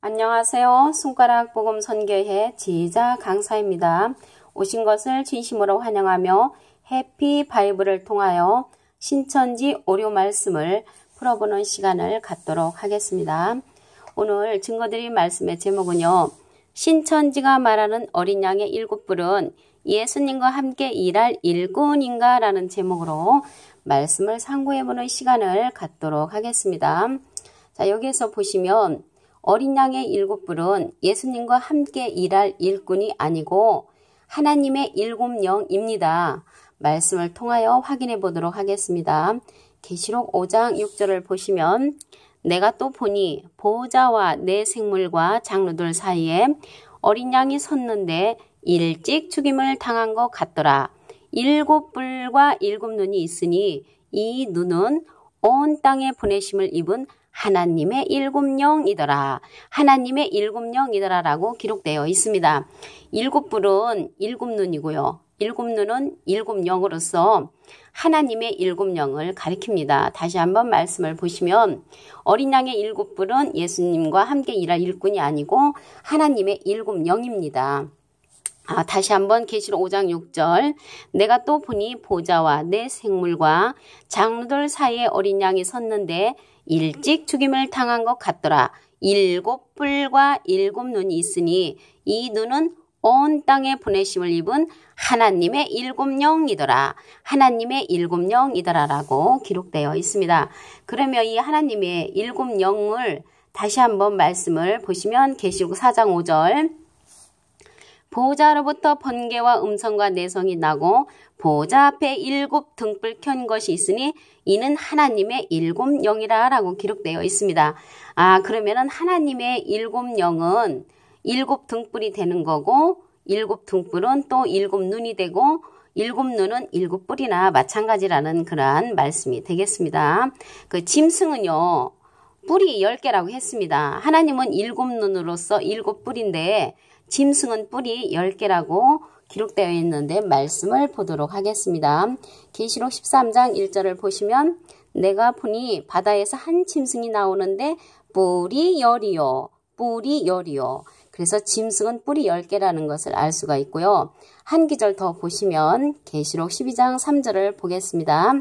안녕하세요. 손가락 복음 선교회 지휘자 강사입니다. 오신 것을 진심으로 환영하며 해피 바이블을 통하여 신천지 오류 말씀을 풀어보는 시간을 갖도록 하겠습니다. 오늘 증거드릴 말씀의 제목은요. 신천지가 말하는 어린 양의 일곱 뿔은 예수님과 함께 일할 일꾼인가? 라는 제목으로 말씀을 상고해보는 시간을 갖도록 하겠습니다. 자, 여기에서 보시면 어린 양의 일곱 뿔은 예수님과 함께 일할 일꾼이 아니고 하나님의 일곱 영입니다. 말씀을 통하여 확인해 보도록 하겠습니다. 계시록 5장 6절을 보시면 내가 또 보니 보호자와 네 생물과 장로들 사이에 어린 양이 섰는데 일찍 죽임을 당한 것 같더라. 일곱 뿔과 일곱 눈이 있으니 이 눈은 온 땅에 보내심을 입은 하나님의 일곱 영이더라. 하나님의 일곱 영이더라 라고 기록되어 있습니다. 일곱 뿔은 일곱 눈이고요. 일곱 눈은 일곱 영으로서 하나님의 일곱 영을 가리킵니다. 다시 한번 말씀을 보시면 어린 양의 일곱 뿔은 예수님과 함께 일할 일꾼이 아니고 하나님의 일곱 영입니다. 다시 한번 계시록 5장 6절 내가 또 보니 보좌와 네 생물과 장로들 사이에 어린 양이 섰는데 일찍 죽임을 당한 것 같더라. 일곱 뿔과 일곱 눈이 있으니 이 눈은 온 땅에 보내심을 입은 하나님의 일곱 영이더라. 하나님의 일곱 영이더라 라고 기록되어 있습니다. 그러면 이 하나님의 일곱 영을 다시 한번 말씀을 보시면 계시록 4장 5절 보호자로부터 번개와 음성과 내성이 나고 보호자 앞에 일곱 등불 켠 것이 있으니 이는 하나님의 일곱 영이라 라고 기록되어 있습니다. 그러면은 하나님의 일곱 영은 일곱 등불이 되는 거고 일곱 등불은 또 일곱 눈이 되고 일곱 눈은 일곱 뿔이나 마찬가지라는 그러한 말씀이 되겠습니다. 그 짐승은요. 뿔이 10개라고 했습니다. 하나님은 일곱 눈으로서 일곱 뿔인데 짐승은 뿔이 10개라고 기록되어 있는데 말씀을 보도록 하겠습니다. 계시록 13장 1절을 보시면 내가 보니 바다에서 한 짐승이 나오는데 뿔이 10이요. 뿔이 10이요. 그래서 짐승은 뿔이 10개라는 것을 알 수가 있고요. 한 기절 더 보시면 계시록 12장 3절을 보겠습니다.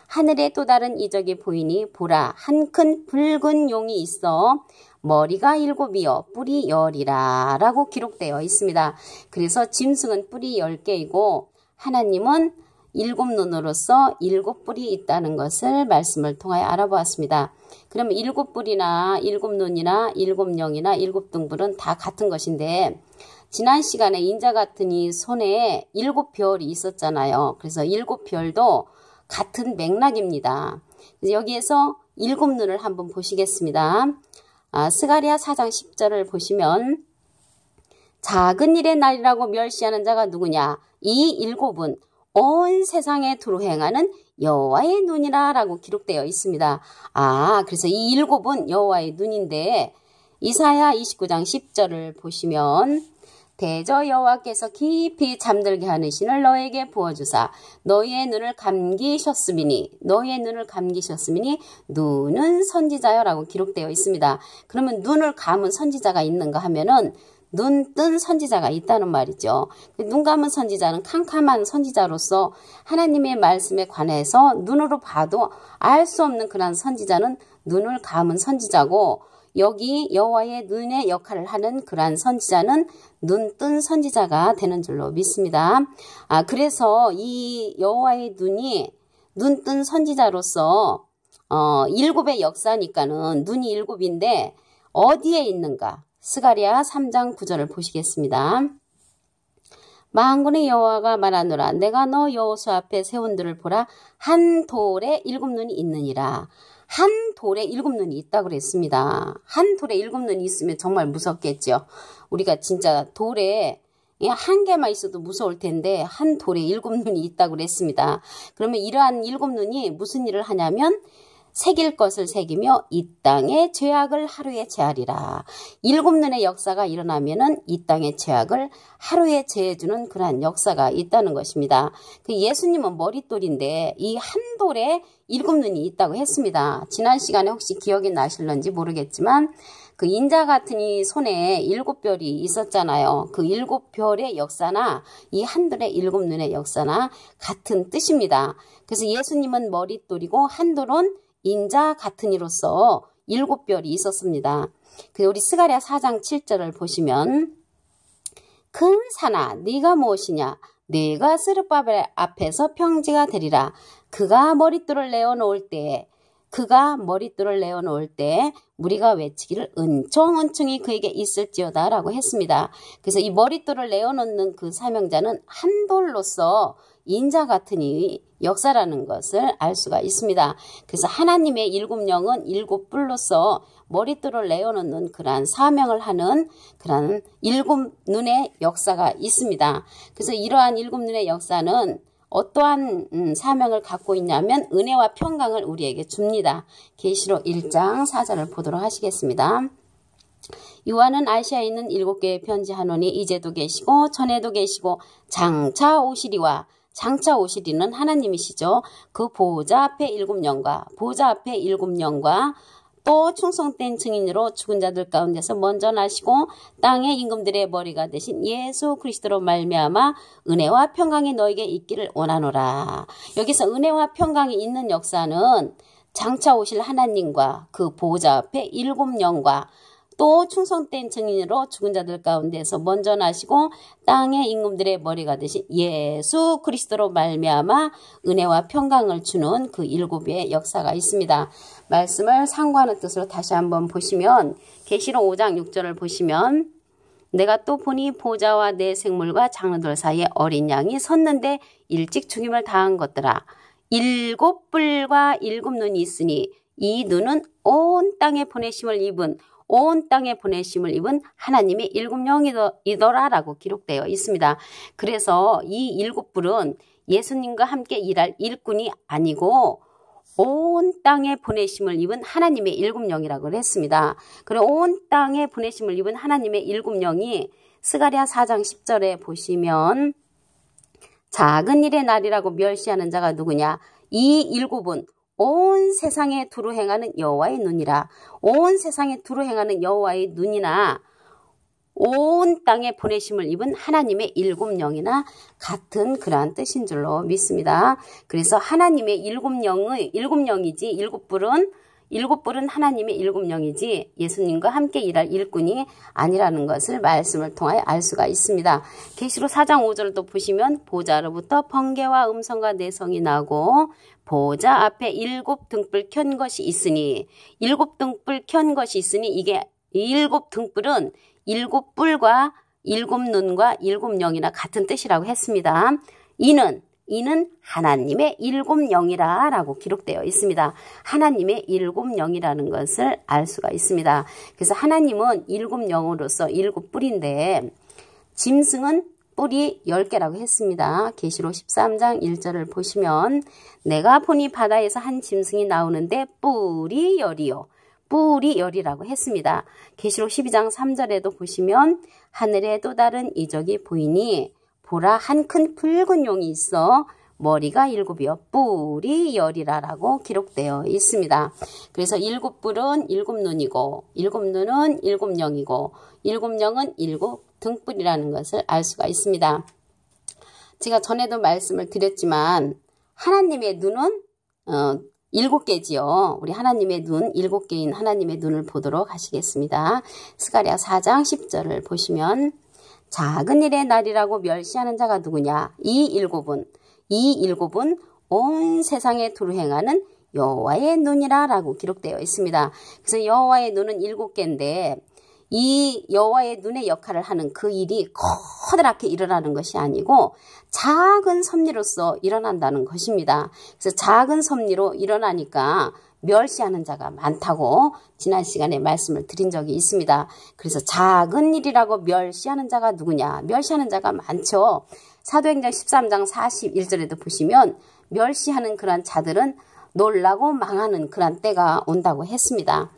하늘에 또 다른 이적이 보이니 보라 한 큰 붉은 용이 있어 머리가 7이요 뿔이 10이라 라고 기록되어 있습니다. 그래서 짐승은 뿔이 10개이고 하나님은 일곱 눈으로서 일곱 뿔이 있다는 것을 말씀을 통하여 알아보았습니다. 그러면 일곱 뿔이나 일곱 눈이나 일곱 영이나 일곱 등불은 다 같은 것인데 지난 시간에 인자 같은 이 손에 일곱 별이 있었잖아요. 그래서 일곱 별도 같은 맥락입니다. 여기에서 일곱 눈을 한번 보시겠습니다. 스가랴 4장 10절을 보시면 작은 일의 날이라고 멸시하는 자가 누구냐? 이 일곱은 온 세상에 두루 행하는 여호와의 눈이라 라고 기록되어 있습니다. 그래서 이 일곱은 여호와의 눈인데 이사야 29장 10절을 보시면 대저 여호와께서 깊이 잠들게 하는 신을 너에게 부어주사 너희의 눈을 감기셨음이니 눈은 선지자여 라고 기록되어 있습니다. 그러면 눈을 감은 선지자가 있는가 하면은 눈 뜬 선지자가 있다는 말이죠. 눈 감은 선지자는 캄캄한 선지자로서 하나님의 말씀에 관해서 눈으로 봐도 알 수 없는 그런 선지자는 눈을 감은 선지자고 여기 여호와의 눈의 역할을 하는 그러한 선지자는 눈 뜬 선지자가 되는 줄로 믿습니다. 그래서 이 여호와의 눈이 눈 뜬 선지자로서 일곱의 역사니까는 눈이 일곱인데 어디에 있는가? 스가랴 3장 9절을 보시겠습니다. 만군의 여호와가 말하노라 내가 너 여호수 앞에 세운들을 보라 한 돌에 일곱 눈이 있느니라. 한 돌에 일곱 눈이 있다고 그랬습니다. 한 돌에 일곱 눈이 있으면 정말 무섭겠죠. 우리가 진짜 돌에 한 개만 있어도 무서울 텐데 한 돌에 일곱 눈이 있다고 그랬습니다. 그러면 이러한 일곱 눈이 무슨 일을 하냐면 새길 것을 새기며 이 땅의 죄악을 하루에 제하리라. 일곱 눈의 역사가 일어나면은 이 땅의 죄악을 하루에 제해주는 그러한 역사가 있다는 것입니다. 예수님은 머릿돌인데 이 한 돌에 일곱 눈이 있다고 했습니다. 지난 시간에 혹시 기억이 나실런지 모르겠지만 그 인자 같은 이 손에 7별이 있었잖아요. 그 7별의 역사나 이 한돌의 7눈의 역사나 같은 뜻입니다. 그래서 예수님은 머릿돌이고 한돌은 인자 같은 이로서 7별이 있었습니다. 그래서 우리 스가랴 4장 7절을 보시면 큰 산아 네가 무엇이냐 네가 스룹바벨 앞에서 평지가 되리라. 그가 머릿돌을 내어놓을 때 우리가 외치기를 은총은총이 그에게 있을지어다 라고 했습니다. 그래서 이 머릿돌을 내어놓는 그 사명자는 한돌로서 인자 같은 이 역사라는 것을 알 수가 있습니다. 그래서 하나님의 7영은 7뿔로서 머릿돌을 내어놓는 그러한 사명을 하는 그러한 7눈의 역사가 있습니다. 그래서 이러한 7눈의 역사는 어떠한 사명을 갖고 있냐면 은혜와 평강을 우리에게 줍니다. 계시록 1장 4절을 보도록 하시겠습니다. 요한은 아시아에 있는 7개의 편지하노니 이제도 계시고 전에도 계시고 장차 오시리와 장차 오시리는 하나님이시죠. 그 보좌 앞에 7영과 또 충성된 증인으로 죽은 자들 가운데서 먼저 나시고 땅의 임금들의 머리가 되신 예수 그리스도로 말미암아 은혜와 평강이 너에게 있기를 원하노라. 여기서 은혜와 평강이 있는 역사는 장차 오실 하나님과 그 보좌 앞에 7영과 또 충성된 증인으로 죽은 자들 가운데서 먼저 나시고 땅의 임금들의 머리가 되신 예수 그리스도로 말미암아 은혜와 평강을 주는 그 7의 역사가 있습니다. 말씀을 상고하는 뜻으로 다시 한번 보시면 계시록 5장 6절을 보시면 내가 또 보니 보좌와 내 생물과 장로들 사이에 어린 양이 섰는데 일찍 죽임을 당한 것들아 7뿔과 7눈이 있으니 이 눈은 온 땅에 보내심을 입은 하나님의 7영이더라라고 기록되어 있습니다. 그래서 이 7뿔은 예수님과 함께 일할 일꾼이 아니고 온 땅에 보내심을 입은 하나님의 7영이라고 했습니다. 그리고 온 땅에 보내심을 입은 하나님의 7영이 스가랴 4장 10절에 보시면 작은 일의 날이라고 멸시하는 자가 누구냐? 이 7은 온 세상에 두루 행하는 여호와의 눈이라. 온 세상에 두루 행하는 여호와의 눈이나 온 땅에 보내심을 입은 하나님의 7영이나 같은 그러한 뜻인 줄로 믿습니다. 그래서 하나님의 7영이지 7뿔은 하나님의 7영이지 예수님과 함께 일할 일꾼이 아니라는 것을 말씀을 통하여 알 수가 있습니다. 계시록 4장 5절도 보시면 보좌로부터 번개와 음성과 내성이 나고 보좌 앞에 7등불 켠 것이 있으니 7등불 켠 것이 있으니 이게 7등불은 7뿔과 7눈과 7영이나 같은 뜻이라고 했습니다. 이는 하나님의 7영이라 라고 기록되어 있습니다. 하나님의 7영이라는 것을 알 수가 있습니다. 그래서 하나님은 7영으로서 7뿔인데 짐승은 뿔이 10개라고 했습니다. 계시록 13장 1절을 보시면 내가 보니 바다에서 한 짐승이 나오는데 뿔이 10이라고 했습니다. 계시록 12장 3절에도 보시면 하늘에 또 다른 이적이 보이니 보라 한 큰 붉은 용이 있어 머리가 7이요 뿔이 10이라고 기록되어 있습니다. 그래서 7뿔은 7눈이고 7눈은 7영이고 7영은 7등뿔이라는 것을 알 수가 있습니다. 제가 전에도 말씀을 드렸지만 하나님의 눈은 7개지요. 우리 하나님의 눈 7개인 하나님의 눈을 보도록 하시겠습니다. 스가랴 4장 10절을 보시면 작은 일의 날이라고 멸시하는 자가 누구냐? 이 7은 온 세상에 두루 행하는 여호와의 눈이라 라고 기록되어 있습니다. 그래서 여호와의 눈은 7개인데 이 여호와의 눈의 역할을 하는 그 일이 커다랗게 일어나는 것이 아니고 작은 섭리로서 일어난다는 것입니다. 그래서 작은 섭리로 일어나니까 멸시하는 자가 많다고 지난 시간에 말씀을 드린 적이 있습니다. 그래서 작은 일이라고 멸시하는 자가 누구냐? 멸시하는 자가 많죠. 사도행전 13장 41절에도 보시면 멸시하는 그런 자들은 놀라고 망하는 그런 때가 온다고 했습니다.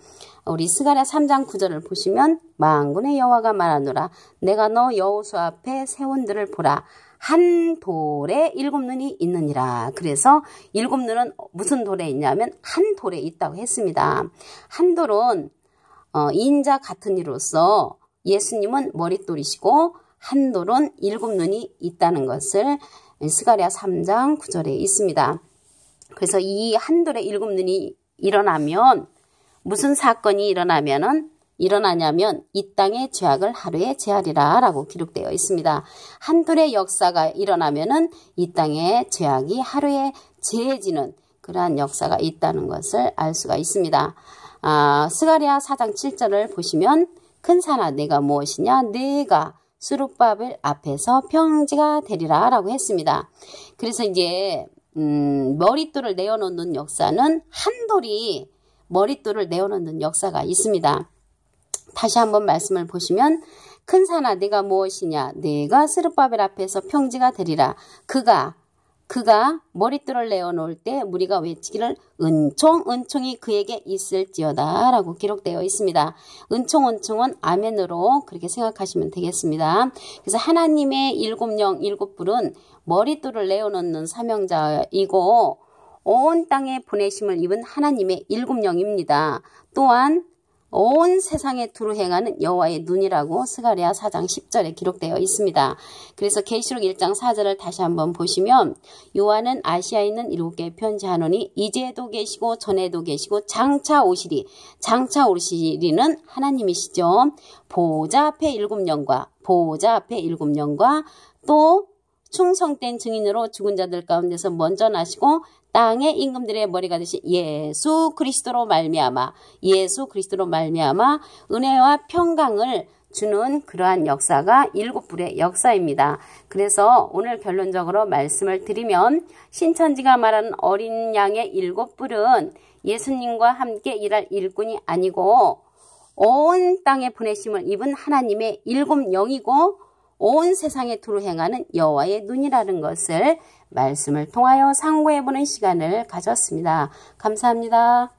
우리 스가랴 3장 9절을 보시면 만군의 여호와가 말하노라 내가 너 여호수 앞에 세운 들을 보라 한 돌에 7눈이 있느니라. 그래서 7눈은 무슨 돌에 있냐면 한 돌에 있다고 했습니다. 한 돌은 인자 같은 이로서 예수님은 머릿돌이시고 한 돌은 7눈이 있다는 것을 스가랴 3장 9절에 있습니다. 그래서 이 한 돌에 7눈이 일어나면 무슨 사건이 일어나냐면 이 땅의 죄악을 하루에 제하리라 라고 기록되어 있습니다. 한 돌의 역사가 일어나면은 이 땅의 죄악이 하루에 제해지는 그러한 역사가 있다는 것을 알 수가 있습니다. 스가랴 4장 7절을 보시면 큰 산아 내가 무엇이냐 내가 스룹바벨 앞에서 평지가 되리라 라고 했습니다. 그래서 이제 머릿돌을 내어놓는 역사는 한 돌이 머릿돌을 내어놓는 역사가 있습니다. 다시 한번 말씀을 보시면 큰 산아 내가 무엇이냐 내가 스룹바벨 앞에서 평지가 되리라. 그가 머릿돌을 내어놓을 때 무리가 외치기를 은총이 그에게 있을지어다 라고 기록되어 있습니다. 은총은 아멘으로 그렇게 생각하시면 되겠습니다. 그래서 하나님의 7영 7불은 머릿돌을 내어놓는 사명자이고 온 땅에 보내심을 입은 하나님의 7영입니다. 또한 온 세상에 두루 행하는 여호와의 눈이라고 스가랴 4장 10절에 기록되어 있습니다. 그래서 계시록 1장 4절을 다시 한번 보시면 요한은 아시아에 있는 7개에 편지하노니 이제도 계시고 전에도 계시고 장차 오시리는 하나님이시죠. 보좌 앞에 7영과 또 충성된 증인으로 죽은 자들 가운데서 먼저 나시고 땅의 임금들의 머리가 되신 예수 그리스도로 말미암아 은혜와 평강을 주는 그러한 역사가 7불의 역사입니다. 그래서 오늘 결론적으로 말씀을 드리면 신천지가 말하는 어린 양의 7불은 예수님과 함께 일할 일꾼이 아니고 온 땅에 보내심을 입은 하나님의 7영이고 온 세상에 두루 행하는 여호와의 눈이라는 것을 말씀을 통하여 상고해보는 시간을 가졌습니다. 감사합니다.